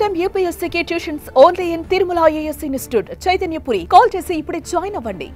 IIM UPSC tuitions only in Tirumala IAS institute Chaitanyapuri. Call చేసి ఇప్పుడే join అవ్వండి.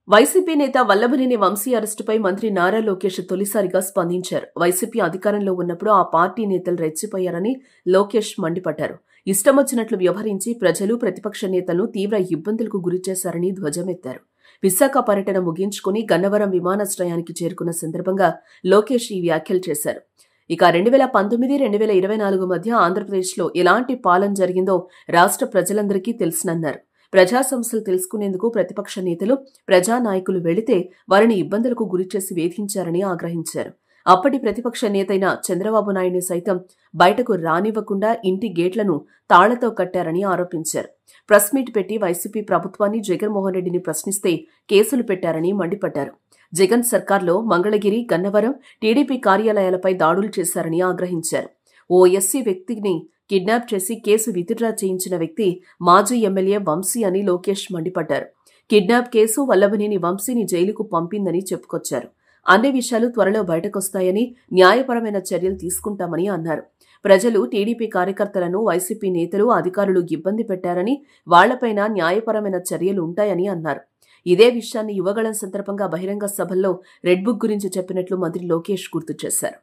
వైసీపీ నేత వల్లభనేని వంశీ అరెస్టుపై మంత్రి నారా లోకేష్ తొలిసారిగా స్పందించారు. వైసీపీ అధికారంలో ఉన్నప్పుడు ఆ పార్టీ నేతలు రెచ్చిపోయారని లోకేష్ మండిపడ్డారు. ఇష్టమొచ్చినట్లు వ్యవహరించి ప్రజలు, ప్రతిపక్ష నేతలను తీవ్ర ఇబ్బందులకు గురిచేశారని ధ్వజమెత్తారు. విశాఖ పర్యటన ముగించుకుని గన్నవరం విమానాశ్రయానికి చేరుకున్న సందర్భంగా లోకేష్ ఈ వ్యాఖ్యలు చేశారు. ఇక 2019-2024 మధ్య ఆంధ్రప్రదేశ్లో ఎలాంటి పాలన జరిగిందో రాష్ట్ర ప్రజలందరికీ తెలుసునన్నారు. ప్రజా సమస్యలు తెలుసుకునేందుకు ప్రతిపక్ష నేతలు, ప్రజానాయకులు వెళితే వారిని ఇబ్బందులకు గురిచేసి వేధించారని ఆగ్రహించారు. అప్పటి ప్రతిపక్ష నేతైన చంద్రబాబు నాయుడిని సైతం బయటకు రానివ్వకుండా ఇంటి గేట్లను తాళ్లతో కట్టారని ఆరోపించారు. ప్రెస్ మీట్ పెట్టి వైసీపీ ప్రభుత్వాన్ని, జగన్మోహన్ రెడ్డిని ప్రశ్నిస్తే కేసులు పెట్టారని మండిపడ్డారు. జగన్ సర్కార్లో మంగళగిరి, గన్నవరం టీడీపీ కార్యాలయాలపై దాడులు చేశారని ఆగ్రహించారు. ఓ ఎస్సీ వ్యక్తిని కిడ్నాప్ చేసి కేసు విత్డ్రా చేయించిన వ్యక్తి మాజీ ఎమ్మెల్యే వంశీ అని లోకేష్ మండిపడ్డారు. కిడ్నాప్ కేసు వల్లభనేని వంశీని జైలుకు పంపిందని చెప్పుకొచ్చారు. అన్ని విషయాలు త్వరలో బయటకొస్తాయని, న్యాయపరమైన చర్యలు తీసుకుంటామని అన్నారు. ప్రజలు, టీడీపీ కార్యకర్తలను వైసీపీ నేతలు, అధికారులు ఇబ్బంది పెట్టారని, వాళ్లపైన న్యాయపరమైన చర్యలు ఉంటాయని అన్నారు. ఇదే విషయాన్ని యువగళం సందర్భంగా బహిరంగ సభల్లో రెడ్ బుక్ గురించి చెప్పినట్లు మంత్రి లోకేష్ గుర్తు చేశారు.